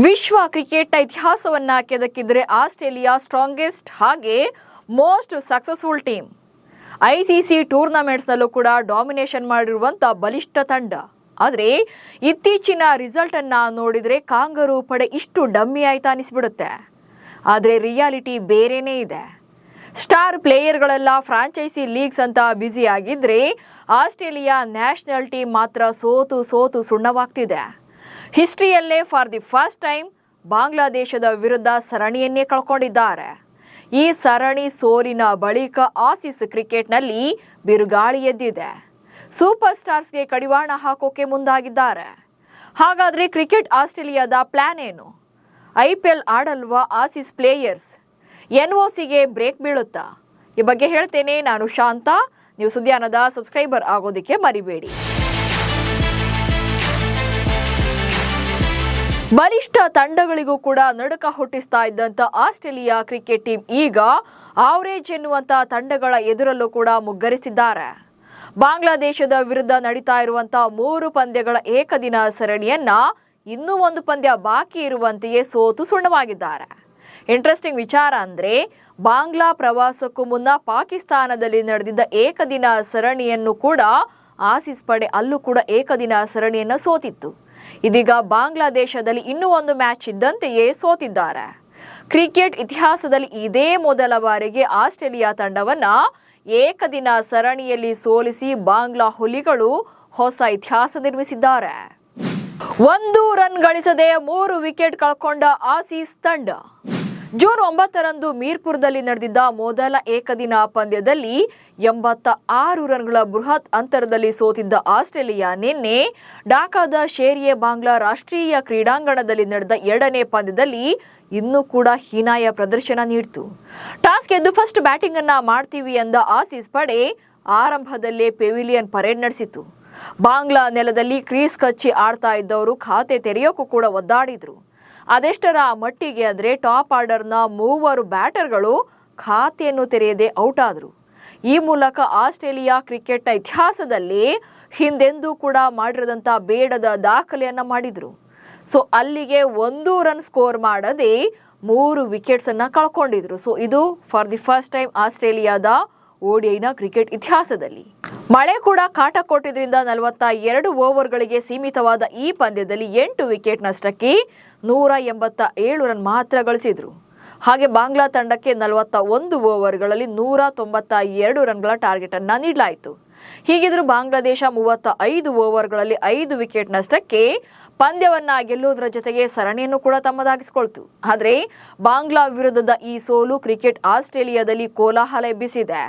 ವಿಶ್ವ ಕ್ರಿಕೆಟ್ನ ಇತಿಹಾಸವನ್ನ ಕೆದಕಿದ್ರೆ Australia strongest ಹಾಗೆ ಮೋಸ್ಟ್ ಸಕ್ಸಸ್ಫುಲ್ ಟೀಮ್. ಐಸಿಸಿ ಟೂರ್ನಮೆಂಟ್ಸ್ನಲ್ಲೂ ಕೂಡ ಡಾಮಿನೇಷನ್ ಮಾಡಿರುವಂಥ ಬಲಿಷ್ಠ ತಂಡ. ಆದರೆ ಇತ್ತೀಚಿನ ರಿಸಲ್ಟ್ ಅನ್ನ ನೋಡಿದ್ರೆ ಕಾಂಗರೂ ಪಡೆ ಇಷ್ಟು ಡಮ್ಮಿ ಆಯ್ತಾ ಅನಿಸ್ಬಿಡುತ್ತೆ. ಆದರೆ ರಿಯಾಲಿಟಿ ಬೇರೆನೇ ಇದೆ. ಸ್ಟಾರ್ ಪ್ಲೇಯರ್ಗಳೆಲ್ಲ ಫ್ರಾಂಚೈಸಿ ಲೀಗ್ಸ್ ಅಂತ ಬ್ಯುಸಿ ಆಗಿದ್ರೆ ಆಸ್ಟ್ರೇಲಿಯಾ ನ್ಯಾಷನಲ್ ಟೀಮ್ ಮಾತ್ರ ಸೋತು ಸುಣ್ಣವಾಗ್ತಿದೆ. ಹಿಸ್ಟ್ರಿಯಲ್ಲೇ ಫಾರ್ ದಿ ಫಸ್ಟ್ ಟೈಮ್ ಬಾಂಗ್ಲಾದೇಶದ ವಿರುದ್ಧ ಸರಣಿಯನ್ನೇ ಕಳ್ಕೊಂಡಿದ್ದಾರೆ. ಈ ಸರಣಿ ಸೋಲಿನ ಬಳಿಕ ಆಸೀಸ್ ಕ್ರಿಕೆಟ್ನಲ್ಲಿ ಬಿರುಗಾಳಿ ಎದ್ದಿದೆ. ಸೂಪರ್ ಸ್ಟಾರ್ಸ್ಗೆ ಕಡಿವಾಣ ಹಾಕೋಕೆ ಮುಂದಾಗಿದ್ದಾರೆ. ಹಾಗಾದ್ರೆ ಕ್ರಿಕೆಟ್ ಆಸ್ಟ್ರೇಲಿಯಾದ ಪ್ಲಾನ್ ಏನು? IPL ಆಡಲ್ವಾ ಆಸೀಸ್ ಪ್ಲೇಯರ್ಸ್? NOCಗೆ ಬ್ರೇಕ್ ಬೀಳುತ್ತಾ? ಈ ಬಗ್ಗೆ ಹೇಳ್ತೇನೆ. ನಾನು ಶಾಂತ. ನೀವು ಸುದ್ದಿಯಾನದ ಸಬ್ಸ್ಕ್ರೈಬರ್ ಆಗೋದಕ್ಕೆ ಮರಿಬೇಡಿ. ಬಲಿಷ್ಠ ತಂಡಗಳಿಗೂ ಕೂಡ ನಡುಕ ಹುಟ್ಟಿಸ್ತಾ ಇದ್ದಂಥ ಆಸ್ಟ್ರೇಲಿಯಾ ಕ್ರಿಕೆಟ್ ಟೀಮ್ ಈಗ ಆವರೇಜ್ ಎನ್ನುವಂಥ ತಂಡಗಳ ಎದುರಲ್ಲೂ ಕೂಡ ಮುಗ್ಗರಿಸಿದ್ದಾರೆ. ಬಾಂಗ್ಲಾದೇಶದ ವಿರುದ್ಧ ನಡೀತಾ ಇರುವಂಥ 3 ಪಂದ್ಯಗಳ ಏಕದಿನ ಸರಣಿಯನ್ನ ಇನ್ನೂ 1 ಪಂದ್ಯ ಬಾಕಿ ಇರುವಂತೆಯೇ ಸೋತು ಸುಣ್ಣವಾಗಿದ್ದಾರೆ. ಇಂಟ್ರೆಸ್ಟಿಂಗ್ ವಿಚಾರ ಅಂದ್ರೆ ಬಾಂಗ್ಲಾ ಪ್ರವಾಸಕ್ಕೂ ಮುನ್ನ ಪಾಕಿಸ್ತಾನದಲ್ಲಿ ನಡೆದಿದ್ದ ಏಕದಿನ ಸರಣಿಯನ್ನು ಕೂಡ ಆಸೀಸ್ ಪಡೆ ಅಲ್ಲೂ ಕೂಡ ಏಕದಿನ ಸರಣಿಯನ್ನು ಸೋತಿತ್ತು. ಇದೀಗ ಬಾಂಗ್ಲಾದೇಶದಲ್ಲಿ ಇನ್ನೂ 1 ಮ್ಯಾಚ್ ಇದ್ದಂತೆಯೇ ಸೋತಿದ್ದಾರೆ. ಕ್ರಿಕೆಟ್ ಇತಿಹಾಸದಲ್ಲಿ ಇದೇ ಮೊದಲ ಬಾರಿಗೆ ಆಸ್ಟ್ರೇಲಿಯಾ ತಂಡವನ್ನ ಏಕದಿನ ಸರಣಿಯಲ್ಲಿ ಸೋಲಿಸಿ ಬಾಂಗ್ಲಾ ಹುಲಿಗಳು ಹೊಸ ಇತಿಹಾಸ ನಿರ್ಮಿಸಿದ್ದಾರೆ. 1 ರನ್ ಗಳಿಸದೆ 3 ವಿಕೆಟ್ ಕಳ್ಕೊಂಡ ಆಸೀಸ್ ತಂಡ. ಜೂನ್ 9ರಂದು ಮೀರ್ಪುರದಲ್ಲಿ ನಡೆದಿದ್ದ ಮೊದಲ ಏಕದಿನ ಪಂದ್ಯದಲ್ಲಿ 86 ರನ್ಗಳ ಬೃಹತ್ ಅಂತರದಲ್ಲಿ ಸೋತಿದ್ದ ಆಸ್ಟ್ರೇಲಿಯಾ ನಿನ್ನೆ ಢಾಕಾದ ಶೇರಿಯೆ ಬಾಂಗ್ಲಾ ರಾಷ್ಟ್ರೀಯ ಕ್ರೀಡಾಂಗಣದಲ್ಲಿ ನಡೆದ 2ನೇ ಪಂದ್ಯದಲ್ಲಿ ಇನ್ನೂ ಕೂಡ ಹೀನಾಯ ಪ್ರದರ್ಶನ ನೀಡಿತು. ಟಾಸ್ ಗೆದ್ದು ಫಸ್ಟ್ ಬ್ಯಾಟಿಂಗ್ ಅನ್ನ ಮಾಡ್ತೀವಿ ಎಂದ ಆಸೀಸ್ ಪಡೆ ಆರಂಭದಲ್ಲೇ ಪೆವಿಲಿಯನ್ ಪರೇಡ್ ನಡೆಸಿತು. ಬಾಂಗ್ಲಾ ನೆಲದಲ್ಲಿ ಕ್ರೀಸ್ ಕಚ್ಚಿ ಆಡ್ತಾ ಇದ್ದವರು ಖಾತೆ ತೆರೆಯೋಕ್ಕೂ ಕೂಡ ಒದ್ದಾಡಿದ್ರು. ಅದೆಷ್ಟರ ಮಟ್ಟಿಗೆ ಅಂದರೆ ಟಾಪ್ ಆರ್ಡರ್ನ 3 ಬ್ಯಾಟರ್ಗಳು ಖಾತೆಯನ್ನು ತೆರೆಯದೆ ಔಟ್ ಆದರು. ಈ ಮೂಲಕ ಆಸ್ಟ್ರೇಲಿಯಾ ಕ್ರಿಕೆಟ್ನ ಇತಿಹಾಸದಲ್ಲಿ ಹಿಂದೆಂದೂ ಕೂಡ ಮಾಡಿರದಂಥ ಬೇಡದ ದಾಖಲೆಯನ್ನು ಮಾಡಿದರು. ಸೊ ಅಲ್ಲಿಗೆ 1 ರನ್ ಸ್ಕೋರ್ ಮಾಡದೆ 3 ವಿಕೆಟ್ಸನ್ನು ಕಳ್ಕೊಂಡಿದ್ರು. ಸೊ ಇದು ಫಾರ್ ದಿ ಫಸ್ಟ್ ಟೈಮ್ ಆಸ್ಟ್ರೇಲಿಯಾದ ODIನ ಕ್ರಿಕೆಟ್ ಇತಿಹಾಸದಲ್ಲಿ. ಮಳೆ ಕೂಡ ಕಾಟ ಕೊಟ್ಟಿದ್ರಿಂದ 42 ಓವರ್ಗಳಿಗೆ ಸೀಮಿತವಾದ ಈ ಪಂದ್ಯದಲ್ಲಿ 8 ವಿಕೆಟ್ ನಷ್ಟಕ್ಕೆ 187 ರನ್ ಮಾತ್ರ ಗಳಿಸಿದ್ರು. ಹಾಗೆ ಬಾಂಗ್ಲಾ ತಂಡಕ್ಕೆ 41 ಓವರ್ಗಳಲ್ಲಿ 192 ರನ್ಗಳ ಟಾರ್ಗೆಟ್ ಅನ್ನ ನೀಡಲಾಯಿತು. ಹೀಗಿದ್ರೂ ಬಾಂಗ್ಲಾದೇಶ 35 ಓವರ್ಗಳಲ್ಲಿ 5 ವಿಕೆಟ್ ನಷ್ಟಕ್ಕೆ ಪಂದ್ಯವನ್ನ ಗೆಲ್ಲುವುದರ ಜೊತೆಗೆ ಸರಣಿಯನ್ನು ಕೂಡ ತಮ್ಮದಾಗಿಸಿಕೊಳ್ತು. ಆದರೆ ಬಾಂಗ್ಲಾ ವಿರುದ್ಧದ ಈ ಸೋಲು ಕ್ರಿಕೆಟ್ ಆಸ್ಟ್ರೇಲಿಯಾದಲ್ಲಿ ಕೋಲಾಹಲ ಎಬ್ಬಿಸಿದೆ.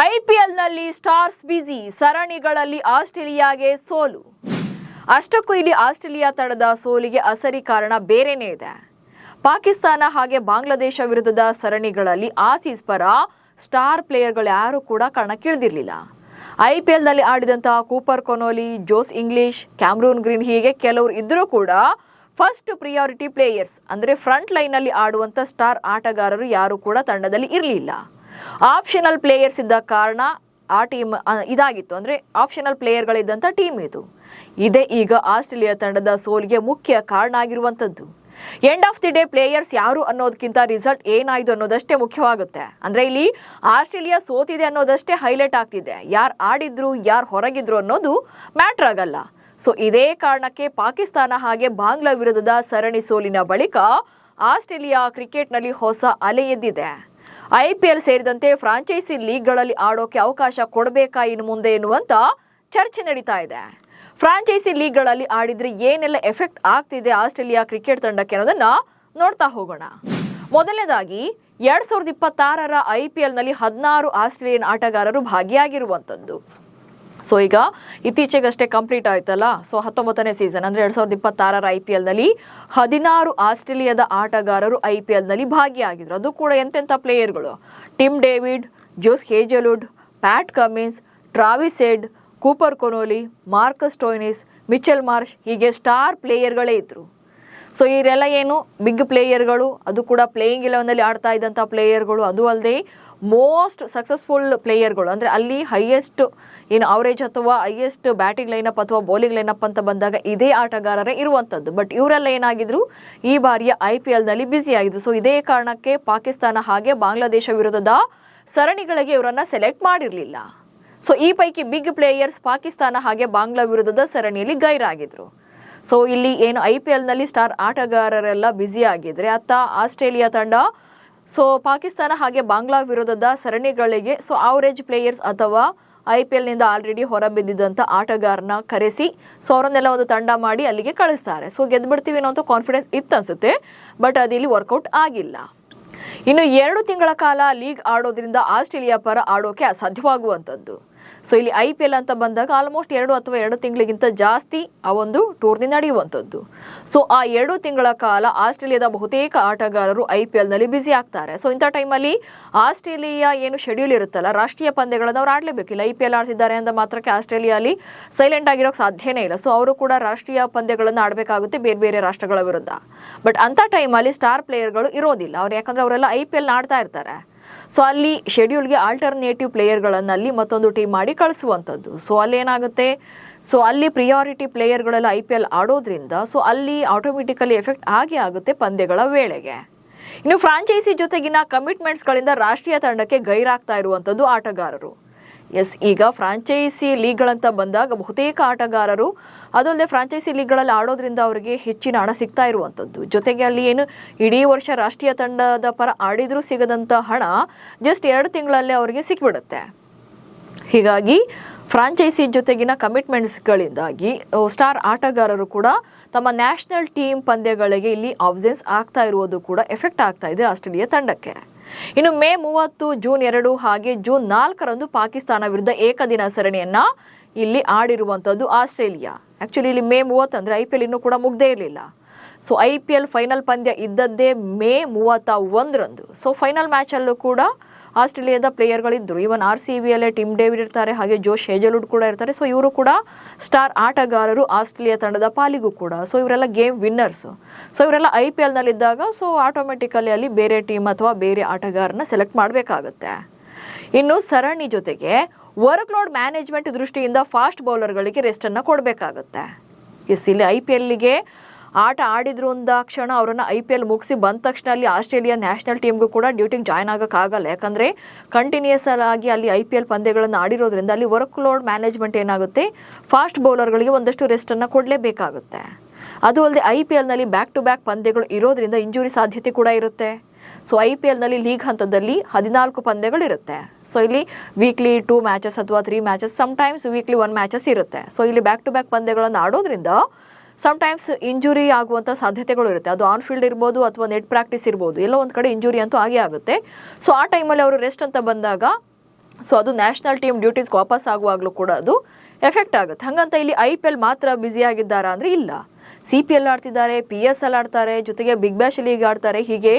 IPLನಲ್ಲಿ ಸ್ಟಾರ್ಸ್ ಬ್ಯುಸಿ, ಸರಣಿಗಳಲ್ಲಿ ಆಸ್ಟ್ರೇಲಿಯಾಗೆ ಸೋಲು. ಅಷ್ಟಕ್ಕೂ ಇಲ್ಲಿ ಆಸ್ಟ್ರೇಲಿಯಾ ತಂಡದ ಸೋಲಿಗೆ ಅಸಲಿ ಕಾರಣ ಬೇರೆನೇ ಇದೆ. ಪಾಕಿಸ್ತಾನ ಹಾಗೆ ಬಾಂಗ್ಲಾದೇಶ ವಿರುದ್ಧದ ಸರಣಿಗಳಲ್ಲಿ ಆಸೀಸ್ ಪರ ಸ್ಟಾರ್ ಪ್ಲೇಯರ್ಗಳು ಯಾರು ಕೂಡ ಕಣಕ್ಕಿಳಿದಿರಲಿಲ್ಲ. IPLನಲ್ಲಿ ಆಡಿದಂತಹ Cooper Connolly, Josh Inglis, Cameron Green ಹೀಗೆ ಕೆಲವರು ಇದ್ದರೂ ಕೂಡ ಫಸ್ಟ್ ಪ್ರಿಯಾರಿಟಿ ಪ್ಲೇಯರ್ಸ್ ಅಂದರೆ ಫ್ರಂಟ್ ಲೈನಲ್ಲಿ ಆಡುವಂಥ ಸ್ಟಾರ್ ಆಟಗಾರರು ಯಾರು ಕೂಡ ತಂಡದಲ್ಲಿ ಇರಲಿಲ್ಲ. ಆಪ್ಷನಲ್ ಪ್ಲೇಯರ್ಸ್ ಇದ್ದ ಕಾರಣ ಆ ಟೀಮ್ ಇದಾಗಿತ್ತು. ಅಂದರೆ ಆಪ್ಷನಲ್ ಪ್ಲೇಯರ್ಗಳಿದ್ದಂಥ ಟೀಮ್ ಇದೇ ಈಗ ಆಸ್ಟ್ರೇಲಿಯಾ ತಂಡದ ಸೋಲಿಗೆ ಮುಖ್ಯ ಕಾರಣ ಆಗಿರುವಂಥದ್ದು. End of the day players ಯಾರು ಅನ್ನೋದಕ್ಕಿಂತ ರಿಸಲ್ಟ್ ಏನಾಯಿತು ಅನ್ನೋದಷ್ಟೇ ಮುಖ್ಯವಾಗುತ್ತೆ. ಅಂದರೆ ಇಲ್ಲಿ ಆಸ್ಟ್ರೇಲಿಯಾ ಸೋತಿದೆ ಅನ್ನೋದಷ್ಟೇ ಹೈಲೈಟ್ ಆಗ್ತಿದೆ. ಯಾರು ಆಡಿದ್ರು ಯಾರು ಹೊರಗಿದ್ರು ಅನ್ನೋದು ಮ್ಯಾಟ್ರ್ ಆಗಲ್ಲ. ಸೊ ಇದೇ ಕಾರಣಕ್ಕೆ ಪಾಕಿಸ್ತಾನ ಹಾಗೆ ಬಾಂಗ್ಲಾ ವಿರುದ್ಧದ ಸರಣಿ ಸೋಲಿನ ಬಳಿಕ ಆಸ್ಟ್ರೇಲಿಯಾ ಕ್ರಿಕೆಟ್ನಲ್ಲಿ ಹೊಸ ಅಲೆ ಎದ್ದಿದೆ. IPL ಸೇರಿದಂತೆ ಫ್ರಾಂಚೈಸಿ ಲೀಗ್ಗಳಲ್ಲಿ ಆಡೋಕೆ ಅವಕಾಶ ಕೊಡಬೇಕಾ ಇನ್ನು ಮುಂದೆ ಎನ್ನುವಂತ ಚರ್ಚೆ ನಡೀತಾ ಇದೆ. ಫ್ರಾಂಚೈಸಿ ಲೀಗ್ಗಳಲ್ಲಿ ಆಡಿದ್ರೆ ಏನೆಲ್ಲ ಎಫೆಕ್ಟ್ ಆಗ್ತಿದೆ ಆಸ್ಟ್ರೇಲಿಯಾ ಕ್ರಿಕೆಟ್ ತಂಡಕ್ಕೆ ಅನ್ನೋದನ್ನ ನೋಡ್ತಾ ಹೋಗೋಣ. ಮೊದಲನೇದಾಗಿ 2026ರ IPLನಲ್ಲಿ 16 ಆಸ್ಟ್ರೇಲಿಯನ್ ಆಟಗಾರರು ಭಾಗಿಯಾಗಿರುವಂಥದ್ದು. ಸೊ ಈಗ ಇತ್ತೀಚೆಗಷ್ಟೇ ಕಂಪ್ಲೀಟ್ ಆಯ್ತಲ್ಲ. ಸೊ 19ನೇ ಸೀಸನ್ ಅಂದರೆ 2026ರ IPLನಲ್ಲಿ 16 ಆಸ್ಟ್ರೇಲಿಯಾದ ಆಟಗಾರರು IPLನಲ್ಲಿ ಭಾಗಿಯಾಗಿದ್ರು. ಅದು ಕೂಡ ಎಂತೆಂಥ ಪ್ಲೇಯರ್ಗಳು: Tim David, Josh Hazlewood, Pat Cummins, Travis Head, Cooper Connolly, Marcus Stoinis, Mitchell Marsh ಹೀಗೆ ಸ್ಟಾರ್ ಪ್ಲೇಯರ್ಗಳೇ ಇದ್ರು. ಸೊ ಇವರೆಲ್ಲ ಏನು ಬಿಗ್ ಪ್ಲೇಯರ್ಗಳು, ಅದು ಕೂಡ ಪ್ಲೇಯಿಂಗ್ 11ನಲ್ಲಿ ಆಡ್ತಾ ಇದ್ದಂಥ ಪ್ಲೇಯರ್ಗಳು. ಅದು ಅಲ್ಲದೆ ಮೋಸ್ಟ್ ಸಕ್ಸಸ್ಫುಲ್ ಪ್ಲೇಯರ್ಗಳು ಅಂದರೆ ಅಲ್ಲಿ ಹೈಯೆಸ್ಟ್ ಏನು ಅವರೇಜ್ ಅಥವಾ ಹೈಯೆಸ್ಟ್ ಬ್ಯಾಟಿಂಗ್ ಲೈನಪ್ ಅಥವಾ ಬೌಲಿಂಗ್ ಲೈನಪ್ ಅಂತ ಬಂದಾಗ ಇದೇ ಆಟಗಾರರೇ ಇರುವಂಥದ್ದು. ಬಟ್ ಇವರೆಲ್ಲ ಏನಾಗಿದ್ರು ಈ ಬಾರಿಯ IPLನಲ್ಲಿ ಬ್ಯುಸಿ ಆಗಿದ್ರು. ಸೊ ಇದೇ ಕಾರಣಕ್ಕೆ ಪಾಕಿಸ್ತಾನ ಹಾಗೆ ಬಾಂಗ್ಲಾದೇಶ ವಿರುದ್ಧದ ಸರಣಿಗಳಿಗೆ ಇವರನ್ನ ಸೆಲೆಕ್ಟ್ ಮಾಡಿರಲಿಲ್ಲ. ಸೊ ಈ ಪೈಕಿ ಬಿಗ್ ಪ್ಲೇಯರ್ಸ್ ಪಾಕಿಸ್ತಾನ ಹಾಗೆ ಬಾಂಗ್ಲಾ ವಿರುದ್ಧದ ಸರಣಿಯಲ್ಲಿ ಗೈರಾಗಿದ್ರು. ಸೊ ಇಲ್ಲಿ ಏನು IPLನಲ್ಲಿ ಸ್ಟಾರ್ ಆಟಗಾರರೆಲ್ಲ ಬ್ಯುಸಿ ಆಗಿದ್ರೆ ಅತ್ತ ಆಸ್ಟ್ರೇಲಿಯಾ ತಂಡ ಸೊ ಪಾಕಿಸ್ತಾನ ಹಾಗೆ ಬಾಂಗ್ಲಾ ವಿರುದ್ಧದ ಸರಣಿಗಳಿಗೆ ಸೊ ಅವರೇಜ್ ಪ್ಲೇಯರ್ಸ್ ಅಥವಾ IPLನಿಂದ ಆಲ್ರೆಡಿ ಹೊರಬಿದ್ದಿದ್ದಂಥ ಆಟಗಾರನ ಕರೆಸಿ ಸೊ ಅವರನ್ನೆಲ್ಲ ಒಂದು ತಂಡ ಮಾಡಿ ಅಲ್ಲಿಗೆ ಕಳಿಸ್ತಾರೆ. ಸೊ ಗೆದ್ಬಿಡ್ತೀವಿ ಅನ್ನೋ ಕಾನ್ಫಿಡೆನ್ಸ್ ಇತ್ತು ಅನ್ಸುತ್ತೆ, ಬಟ್ ಅದಿಲ್ಲಿ ವರ್ಕೌಟ್ ಆಗಿಲ್ಲ. ಇನ್ನು 2 ತಿಂಗಳ ಕಾಲ ಲೀಗ್ ಆಡೋದ್ರಿಂದ ಆಸ್ಟ್ರೇಲಿಯಾ ಪರ ಆಡೋಕೆ ಅಸಾಧ್ಯವಾಗುವಂಥದ್ದು. ಸೊ ಇಲ್ಲಿ IPL ಅಂತ ಬಂದಾಗ ಆಲ್ಮೋಸ್ಟ್ 2 ಅಥವಾ 2 ತಿಂಗಳಿಗಿಂತ ಜಾಸ್ತಿ ಆ ಒಂದು ಟೂರ್ನಿ ನಡೆಯುವಂಥದ್ದು. ಸೊ ಆ 2 ತಿಂಗಳ ಕಾಲ ಆಸ್ಟ್ರೇಲಿಯಾದ ಬಹುತೇಕ ಆಟಗಾರರು IPLನಲ್ಲಿ ಬ್ಯುಸಿ ಆಗ್ತಾರೆ. ಸೊ ಇಂಥ ಟೈಮಲ್ಲಿ ಆಸ್ಟ್ರೇಲಿಯಾ ಏನು ಶೆಡ್ಯೂಲ್ ಇರುತ್ತಲ್ಲ, ರಾಷ್ಟ್ರೀಯ ಪಂದ್ಯಗಳನ್ನು ಅವ್ರು ಆಡಲೇಬೇಕಿಲ್ಲ. IPL ಆಡ್ತಿದ್ದಾರೆ ಅಂತ ಮಾತ್ರಕ್ಕೆ ಆಸ್ಟ್ರೇಲಿಯಾಲಿ ಸೈಲೆಂಟ್ ಆಗಿರೋಕೆ ಸಾಧ್ಯನೇ ಇಲ್ಲ. ಸೊ ಅವರು ಕೂಡ ರಾಷ್ಟ್ರೀಯ ಪಂದ್ಯಗಳನ್ನು ಆಡಬೇಕಾಗುತ್ತೆ ಬೇರೆ ಬೇರೆ ರಾಷ್ಟ್ರಗಳ ವಿರುದ್ಧ. ಬಟ್ ಅಂಥ ಟೈಮಲ್ಲಿ ಸ್ಟಾರ್ ಪ್ಲೇಯರ್ಗಳು ಇರೋದಿಲ್ಲ ಅವ್ರು, ಯಾಕಂದರೆ ಅವರೆಲ್ಲ IPL ಆಡ್ತಾ ಇರ್ತಾರೆ. ಸೊ ಅಲ್ಲಿ ಶೆಡ್ಯೂಲ್ಗೆ ಆಲ್ಟರ್ನೇಟಿವ್ ಪ್ಲೇಯರ್ಗಳನ್ನು ಅಲ್ಲಿ ಮತ್ತೊಂದು ಟೀಮ್ ಮಾಡಿ ಕಳಿಸುವಂಥದ್ದು. ಸೊ ಅಲ್ಲಿ ಏನಾಗುತ್ತೆ, ಸೊ ಅಲ್ಲಿ ಪ್ರಿಯಾರಿಟಿ ಪ್ಲೇಯರ್ಗಳೆಲ್ಲ IPL ಆಡೋದ್ರಿಂದ ಸೊ ಅಲ್ಲಿ ಆಟೋಮೆಟಿಕಲಿ ಎಫೆಕ್ಟ್ ಆಗೇ ಆಗುತ್ತೆ ಪಂದ್ಯಗಳ ವೇಳೆಗೆ. ಇನ್ನು ಫ್ರಾಂಚೈಸಿ ಜೊತೆಗಿನ ಕಮಿಟ್ಮೆಂಟ್ಸ್ಗಳಿಂದ ರಾಷ್ಟ್ರೀಯ ತಂಡಕ್ಕೆ ಗೈರಾಗ್ತಾ ಇರುವಂಥದ್ದು ಆಟಗಾರರು. ಈಗ ಫ್ರಾಂಚೈಸಿ ಲೀಗ್ಗಳಂತ ಬಂದಾಗ ಬಹುತೇಕ ಆಟಗಾರರು ಅದಲ್ಲದೆ ಫ್ರಾಂಚೈಸಿ ಲೀಗ್ಗಳಲ್ಲಿ ಆಡೋದ್ರಿಂದ ಅವರಿಗೆ ಹೆಚ್ಚಿನ ಹಣ ಸಿಗ್ತಾ ಇರುವಂಥದ್ದು. ಜೊತೆಗೆ ಅಲ್ಲಿ ಏನು ಇಡೀ ವರ್ಷ ರಾಷ್ಟ್ರೀಯ ತಂಡದ ಪರ ಆಡಿದ್ರೂ ಸಿಗದಂಥ ಹಣ ಜಸ್ಟ್ 2 ತಿಂಗಳಲ್ಲೇ ಅವರಿಗೆ ಸಿಕ್ಬಿಡುತ್ತೆ. ಹೀಗಾಗಿ ಫ್ರಾಂಚೈಸಿ ಜೊತೆಗಿನ ಕಮಿಟ್ಮೆಂಟ್ಸ್ಗಳಿಂದಾಗಿ ಸ್ಟಾರ್ ಆಟಗಾರರು ಕೂಡ ತಮ್ಮ ನ್ಯಾಷನಲ್ ಟೀಮ್ ಪಂದ್ಯಗಳಿಗೆ ಇಲ್ಲಿ ಆಬ್ಸೆನ್ಸ್ ಆಗ್ತಾ ಇರುವುದು ಕೂಡ ಎಫೆಕ್ಟ್ ಆಗ್ತಾ ಇದೆ ಆಸ್ಟ್ರೇಲಿಯಾ ತಂಡಕ್ಕೆ. ಇನ್ನು ಮೇ 30, ಜೂನ್ 2 ಹಾಗೆ ಜೂನ್ 4ರಂದು ಪಾಕಿಸ್ತಾನ ವಿರುದ್ಧ ಏಕದಿನ ಸರಣಿಯನ್ನ ಇಲ್ಲಿ ಆಡಿರುವಂಥದ್ದು ಆಸ್ಟ್ರೇಲಿಯಾ. ಆ್ಯಕ್ಚುಲಿ ಇಲ್ಲಿ ಮೇ 30 ಅಂದರೆ IPL ಇನ್ನೂ ಕೂಡ ಮುಗ್ದೇ ಇರಲಿಲ್ಲ. ಸೊ IPL ಫೈನಲ್ ಪಂದ್ಯ ಇದ್ದದ್ದೇ ಮೇ 31ರಂದು. ಸೊ ಫೈನಲ್ ಮ್ಯಾಚಲ್ಲೂ ಕೂಡ ಆಸ್ಟ್ರೇಲಿಯಾದ ಪ್ಲೇಯರ್ಗಳಿದ್ದರು. ಈವನ್ RCBಯಲ್ಲೇ ಟಿಮ್ ಡೇವಿಡ್ ಇರ್ತಾರೆ, ಹಾಗೆ ಜೋಶ್ ಹೇಜಲ್ವುಡ್ ಕೂಡ ಇರ್ತಾರೆ. ಸೊ ಇವರು ಕೂಡ ಸ್ಟಾರ್ ಆಟಗಾರರು ಆಸ್ಟ್ರೇಲಿಯಾ ತಂಡದ ಪಾಲಿಗೂ ಕೂಡ. ಸೊ ಇವರೆಲ್ಲ ಗೇಮ್ ವಿನ್ನರ್ಸ್. ಸೊ ಇವರೆಲ್ಲ IPLನಲ್ಲಿದ್ದಾಗ ಸೊ ಆಟೋಮೆಟಿಕಲಿ ಅಲ್ಲಿ ಬೇರೆ ಟೀಮ್ ಅಥವಾ ಬೇರೆ ಆಟಗಾರನ ಸೆಲೆಕ್ಟ್ ಮಾಡಬೇಕಾಗುತ್ತೆ. ಇನ್ನು ಸರಣಿ ಜೊತೆಗೆ ವರ್ಕ್ ಲೋಡ್ ಮ್ಯಾನೇಜ್ಮೆಂಟ್ ದೃಷ್ಟಿಯಿಂದ ಫಾಸ್ಟ್ ಬೌಲರ್ಗಳಿಗೆ ರೆಸ್ಟನ್ನು ಕೊಡಬೇಕಾಗುತ್ತೆ. ಇಲ್ಲಿ IPLಗೆ ಆಟ ಆಡಿದ್ರು ಅಂದಾಕ್ಷಣ ಅವರನ್ನು IPL ಮುಗಿಸಿ ಬಂದ ತಕ್ಷಣ ಅಲ್ಲಿ ಆಸ್ಟ್ರೇಲಿಯಾ ನ್ಯಾಷನಲ್ ಟೀಮ್ಗೂ ಕೂಡ ಡ್ಯೂಟಿಗೆ ಜಾಯ್ನ್ ಆಗೋಕ್ಕಾಗಲ್ಲ. ಯಾಕಂದರೆ ಕಂಟಿನ್ಯೂಸ್ ಆಗಿ ಅಲ್ಲಿ IPL ಪಂದ್ಯಗಳನ್ನು ಆಡಿರೋದ್ರಿಂದ ಅಲ್ಲಿ ವರ್ಕ್ ಲೋಡ್ ಮ್ಯಾನೇಜ್ಮೆಂಟ್ ಏನಾಗುತ್ತೆ, ಫಾಸ್ಟ್ ಬೌಲರ್ಗಳಿಗೆ ಒಂದಷ್ಟು ರೆಸ್ಟನ್ನು ಕೊಡಲೇಬೇಕಾಗುತ್ತೆ. ಅದು ಅಲ್ಲದೆ IPLನಲ್ಲಿ ಬ್ಯಾಕ್ ಟು ಬ್ಯಾಕ್ ಪಂದ್ಯಗಳು ಇರೋದ್ರಿಂದ ಇಂಜುರಿ ಸಾಧ್ಯತೆ ಕೂಡ ಇರುತ್ತೆ. ಸೊ IPLನಲ್ಲಿ ಲೀಗ್ ಹಂತದಲ್ಲಿ 14 ಪಂದ್ಯಗಳಿರುತ್ತೆ. ಸೊ ಇಲ್ಲಿ ವೀಕ್ಲಿ 2 ಮ್ಯಾಚಸ್ ಅಥವಾ 3 ಮ್ಯಾಚಸ್, ಸಮ್ಟೈಮ್ಸ್ ವೀಕ್ಲಿ 1 ಮ್ಯಾಚಸ್ ಇರುತ್ತೆ. ಸೊ ಇಲ್ಲಿ ಬ್ಯಾಕ್ ಟು ಬ್ಯಾಕ್ ಪಂದ್ಯಗಳನ್ನು ಆಡೋದ್ರಿಂದ ಸಮ್ಟೈಮ್ಸ್ ಇಂಜುರಿ ಆಗುವಂಥ ಸಾಧ್ಯತೆಗಳು ಇರುತ್ತೆ. ಅದು ಆನ್ ಫೀಲ್ಡ್ ಇರ್ಬೋದು ಅಥವಾ ನೆಟ್ ಪ್ರಾಕ್ಟೀಸ್ ಇರ್ಬೋದು, ಎಲ್ಲೋ ಒಂದು ಕಡೆ ಇಂಜುರಿ ಅಂತೂ ಆಗೇ ಆಗುತ್ತೆ. ಸೊ ಆ ಟೈಮಲ್ಲಿ ಅವರು ರೆಸ್ಟ್ ಅಂತ ಬಂದಾಗ ಸೊ ಅದು ನ್ಯಾಷನಲ್ ಟೀಮ್ ಡ್ಯೂಟೀಸ್ಗೆ ವಾಪಸ್ ಆಗುವಾಗಲೂ ಕೂಡ ಅದು ಎಫೆಕ್ಟ್ ಆಗುತ್ತೆ. ಹಾಗಂತ ಇಲ್ಲಿ IPL ಮಾತ್ರ ಬ್ಯುಸಿ ಆಗಿದ್ದಾರಾ ಅಂದರೆ ಇಲ್ಲ. CPL ಆಡ್ತಿದ್ದಾರೆ, PSL ಆಡ್ತಾರೆ, ಜೊತೆಗೆ ಬಿಗ್ ಬ್ಯಾಶ್ ಲೀಗ್ ಆಡ್ತಾರೆ. ಹೀಗೆ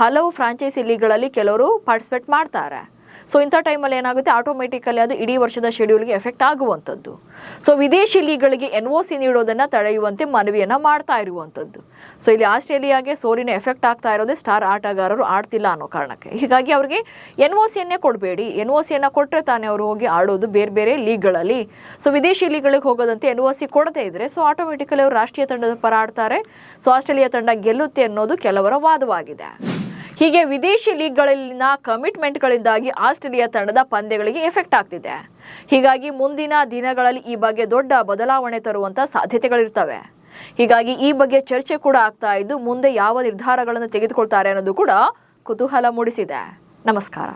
ಹಲವು ಫ್ರಾಂಚೈಸಿ ಲೀಗ್ಗಳಲ್ಲಿ ಕೆಲವರು ಪಾರ್ಟಿಸಿಪೇಟ್ ಮಾಡ್ತಾರೆ. ಸೊ ಇಂಥ ಟೈಮಲ್ಲಿ ಏನಾಗುತ್ತೆ, ಆಟೋಮೆಟಿಕಲಿ ಅದು ಇಡೀ ವರ್ಷದ ಶೆಡ್ಯೂಲ್ಗೆ ಎಫೆಕ್ಟ್ ಆಗುವಂಥದ್ದು. ಸೊ ವಿದೇಶಿ ಲೀಗ್ಗಳಿಗೆ NOC ನೀಡೋದನ್ನು ತಡೆಯುವಂತೆ ಮನವಿಯನ್ನು ಮಾಡ್ತಾ ಇರುವಂಥದ್ದು. ಸೊ ಇಲ್ಲಿ ಆಸ್ಟ್ರೇಲಿಯಾಗೆ ಸೋಲಿನ ಎಫೆಕ್ಟ್ ಆಗ್ತಾ ಇರೋದೇ ಸ್ಟಾರ್ ಆಟಗಾರರು ಆಡ್ತಿಲ್ಲ ಅನ್ನೋ ಕಾರಣಕ್ಕೆ. ಹೀಗಾಗಿ ಅವ್ರಿಗೆ NOCಯನ್ನೇ ಕೊಡಬೇಡಿ, NOCಯನ್ನು ಕೊಟ್ಟರೆ ತಾನೇ ಅವರು ಹೋಗಿ ಆಡೋದು ಬೇರೆ ಬೇರೆ ಲೀಗ್ಗಳಲ್ಲಿ. ಸೊ ವಿದೇಶಿ ಲೀಗ್ಗಳಿಗೆ ಹೋಗೋದಂತೆ NOC ಕೊಡದೇ ಇದ್ರೆ ಸೊ ಆಟೋಮೆಟಿಕಲಿ ಅವರು ರಾಷ್ಟ್ರೀಯ ತಂಡದ ಪರ ಆಡ್ತಾರೆ. ಸೊ ಆಸ್ಟ್ರೇಲಿಯಾ ತಂಡ ಗೆಲ್ಲುತ್ತೆ ಅನ್ನೋದು ಕೆಲವರ ವಾದವಾಗಿದೆ. ಹೀಗೆ ವಿದೇಶಿ ಲೀಗ್ಗಳಲ್ಲಿನ ಕಮಿಟ್ಮೆಂಟ್ಗಳಿಂದಾಗಿ ಆಸ್ಟ್ರೇಲಿಯಾ ತಂಡದ ಪಂದ್ಯಗಳಿಗೆ ಎಫೆಕ್ಟ್ ಆಗ್ತಿದೆ. ಹೀಗಾಗಿ ಮುಂದಿನ ದಿನಗಳಲ್ಲಿ ಈ ಬಗ್ಗೆ ದೊಡ್ಡ ಬದಲಾವಣೆ ತರುವಂಥ ಸಾಧ್ಯತೆಗಳಿರ್ತವೆ. ಹೀಗಾಗಿ ಈ ಬಗ್ಗೆ ಚರ್ಚೆ ಕೂಡ ಆಗ್ತಾ ಇದ್ದು ಮುಂದೆ ಯಾವ ನಿರ್ಧಾರಗಳನ್ನು ತೆಗೆದುಕೊಳ್ತಾರೆ ಅನ್ನೋದು ಕೂಡ ಕುತೂಹಲ ಮೂಡಿಸಿದೆ. ನಮಸ್ಕಾರ.